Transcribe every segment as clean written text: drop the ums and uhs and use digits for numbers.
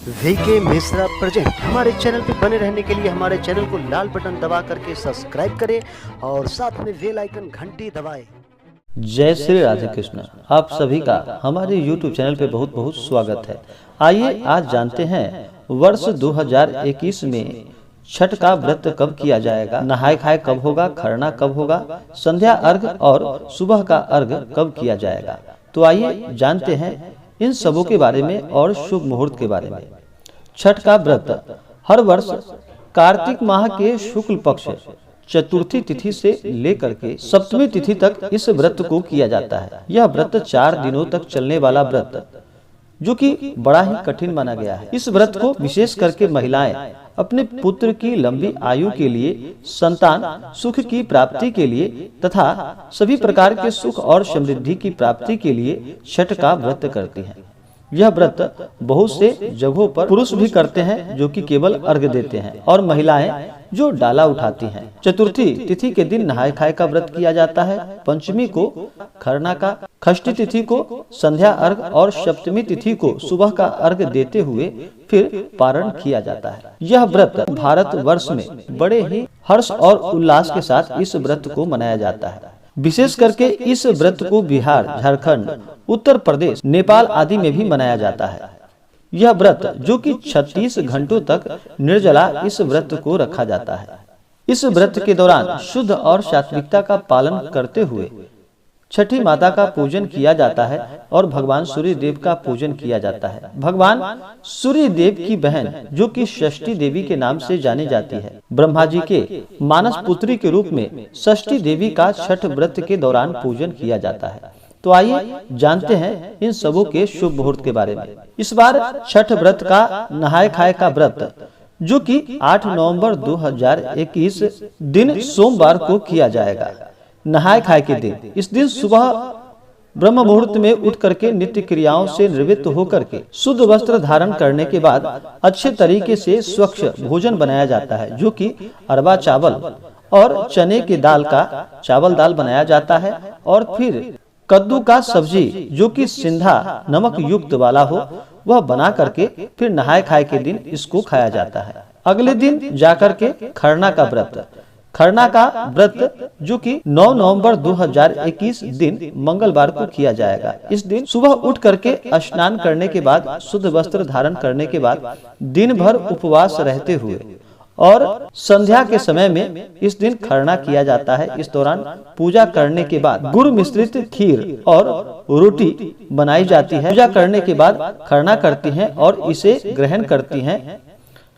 VK Mishra present. हमारे channel पर बने रहने के लिए हमारे चैनल को लाल बटन दबा करके सब्सक्राइब करें और साथ में बेल आइकन घंटी दबाएं। जय श्री राधे कृष्ण। आप सभी का हमारे YouTube चैनल पे बहुत बहुत स्वागत है। आइए आज जानते हैं वर्ष 2021 में छठ का व्रत कब किया जाएगा, नहाय खाए कब होगा, खरना कब होगा, संध्या अर्घ और सुबह का अर्घ कब किया जाएगा। तो आइए जानते हैं इन सबों के बारे में और शुभ मुहूर्त के बारे में। छठ का व्रत हर वर्ष कार्तिक माह के शुक्ल पक्ष चतुर्थी तिथि से लेकर के सप्तमी तिथि तक इस व्रत को किया जाता है। यह व्रत 4 दिनों तक चलने वाला व्रत जो कि बड़ा ही कठिन माना गया है। इस व्रत को विशेष करके महिलाएं अपने पुत्र की लंबी आयु के लिए, संतान सुख की प्राप्ति के लिए तथा सभी प्रकार के सुख और समृद्धि की प्राप्ति के लिए छठ का व्रत करती हैं। यह व्रत बहुत से जगहों पर पुरुष भी करते हैं जो कि केवल अर्घ देते हैं, और महिलाएं जो डाला उठाती हैं। चतुर्थी तिथि के दिन नहाय खाए का व्रत किया जाता है, पंचमी को खरना का, षष्ठी तिथि को संध्या अर्घ और सप्तमी तिथि को सुबह का अर्घ देते हुए फिर पारण किया जाता है। यह व्रत भारत वर्ष में बड़े ही हर्ष और उल्लास के साथ इस व्रत को मनाया जाता है। विशेष करके इस व्रत को बिहार, झारखंड, उत्तर प्रदेश, नेपाल आदि में भी मनाया जाता है। यह व्रत जो कि 36 घंटों तक निर्जला इस व्रत को रखा जाता है। इस व्रत के दौरान शुद्ध और सात्विकता का पालन करते हुए छठी माता का पूजन किया जाता है और भगवान सूर्य देव का पूजन किया जाता है। भगवान सूर्य देव की बहन जो कि षष्ठी देवी के नाम से जानी जाती है, ब्रह्मा जी के मानस पुत्री के रूप में षष्ठी देवी का छठ व्रत के दौरान पूजन किया जाता है। तो आइए जानते हैं इन सबों के शुभ मुहूर्त के बारे में। इस बार छठ व्रत का नहाय खाए का व्रत जो कि 8 नवंबर 2021 दिन सोमवार को किया जाएगा। नहाय खाए के दिन, इस दिन सुबह ब्रह्म मुहूर्त में उठ करके नित्य क्रियाओं से निवृत्त होकर के शुद्ध वस्त्र धारण करने के बाद अच्छे तरीके से स्वच्छ भोजन बनाया जाता है जो कि अरवा चावल और चने की दाल का चावल दाल बनाया जाता है, और फिर कद्दू का सब्जी जो कि सिंधा नमक युक्त वाला हो वह बना करके फिर नहाय खाए के दिन इसको खाया जाता है। अगले दिन जाकर के खरना का व्रत, खरना का व्रत जो कि 9 नवंबर 2021 दिन मंगलवार को किया जाएगा। इस दिन सुबह उठ करके स्नान करने के बाद, शुद्ध वस्त्र धारण करने के बाद दिन भर उपवास रहते हुए और संध्या के समय में इस दिन खरना किया जाता है। इस दौरान पूजा करने के बाद गुड़ मिश्रित खीर और रोटी बनाई जाती है। पूजा करने के बाद खरना करती हैं और इसे ग्रहण करती हैं।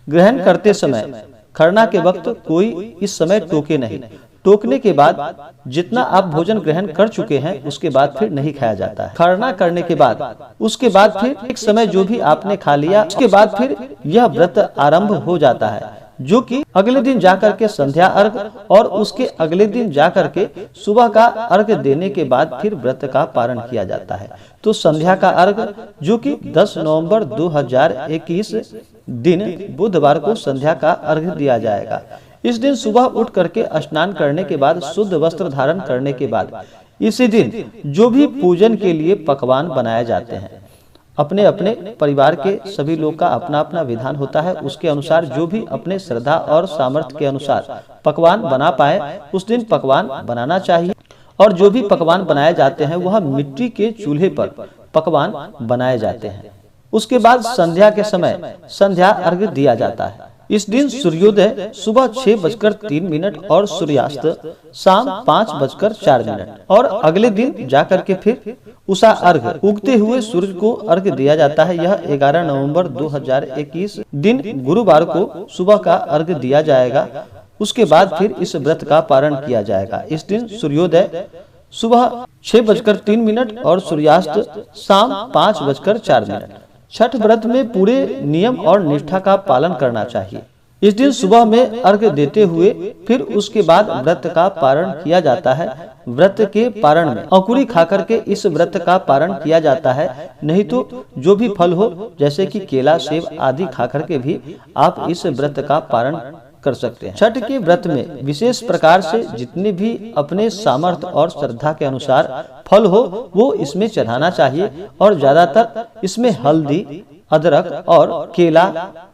ग्रहण करते समय खरना के वक्त कोई इस समय टोके नहीं। टोकने के बाद जितना आप भोजन ग्रहण कर चुके हैं उसके बाद फिर नहीं खाया जाता है। खरना करने के बाद उसके बाद फिर एक समय जो भी आपने खा लिया उसके बाद फिर यह व्रत आरंभ हो जाता है जो कि अगले दिन जाकर के संध्या अर्घ और उसके अगले दिन जाकर के सुबह का अर्घ देने के बाद फिर व्रत का पारण किया जाता है। तो संध्या का अर्घ जो कि 10 नवंबर 2021 दिन बुधवार को संध्या का अर्घ दिया जाएगा। इस दिन सुबह उठ करके स्नान करने के बाद, शुद्ध वस्त्र धारण करने के बाद इसी दिन जो भी पूजन के लिए पकवान बनाए जाते हैं, अपने अपने परिवार के सभी लोग का अपना अपना विधान होता है, उसके अनुसार जो भी अपने श्रद्धा और सामर्थ्य के अनुसार पकवान बना पाए उस दिन पकवान बनाना चाहिए। और जो भी पकवान बनाए जाते हैं वह मिट्टी के चूल्हे पर पकवान बनाए जाते हैं। उसके बाद संध्या के समय संध्या अर्घ दिया जाता है। इस दिन सूर्योदय सुबह 6:03 और सूर्यास्त शाम 5:04 और अगले दिन जाकर के फिर उषा अर्घ, उगते हुए सूरज को अर्घ दिया जाता है। यह 11 नवंबर 2021 दिन गुरुवार को सुबह का अर्घ दिया जाएगा। उसके बाद फिर इस व्रत का पारण किया जाएगा। इस दिन सूर्योदय सुबह 6:03 और सूर्यास्त शाम 5:04। छठ व्रत में पूरे नियम और निष्ठा का पालन करना चाहिए। इस दिन सुबह में अर्घ देते हुए फिर उसके बाद व्रत का पारण किया जाता है। व्रत के पारण में अंकुरी खाकर के इस व्रत का पारण किया जाता है, नहीं तो जो भी फल हो जैसे कि केला, सेब आदि खाकर के भी आप इस व्रत का पारण कर सकते हैं। छठ के व्रत में विशेष प्रकार से जितने भी अपने सामर्थ्य और श्रद्धा के अनुसार फल हो वो इसमें चढ़ाना चाहिए और ज्यादातर इसमें हल्दी, अदरक और केला,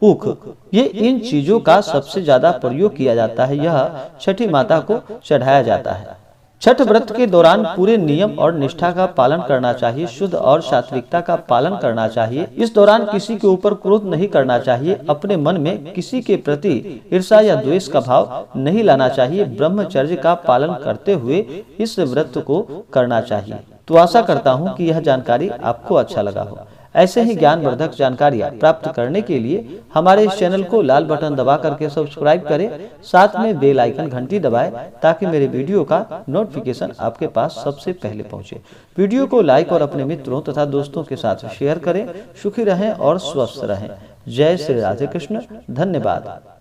ऊख, ये इन चीजों का सबसे ज्यादा प्रयोग किया जाता है। यह छठी माता को चढ़ाया जाता है। छठ व्रत के दौरान पूरे नियम और निष्ठा का पालन करना चाहिए, शुद्ध और सात्विकता का पालन करना चाहिए। इस दौरान किसी के ऊपर क्रोध नहीं करना चाहिए, अपने मन में किसी के प्रति ईर्ष्या या द्वेष का भाव नहीं लाना चाहिए। ब्रह्मचर्य का पालन करते हुए इस व्रत को करना चाहिए। तो आशा करता हूँ कि यह जानकारी आपको अच्छा लगा हो। ऐसे ही ज्ञानवर्धक जानकारियाँ प्राप्त करने के लिए हमारे इस चैनल को लाल बटन दबा करके सब्सक्राइब करें, साथ में बेल आइकन घंटी दबाएं ताकि मेरे वीडियो का नोटिफिकेशन आपके पास सबसे पहले पहुंचे। वीडियो को लाइक और अपने मित्रों तथा दोस्तों के साथ शेयर करें। सुखी रहें और स्वस्थ रहें। जय श्री राधे कृष्ण। धन्यवाद।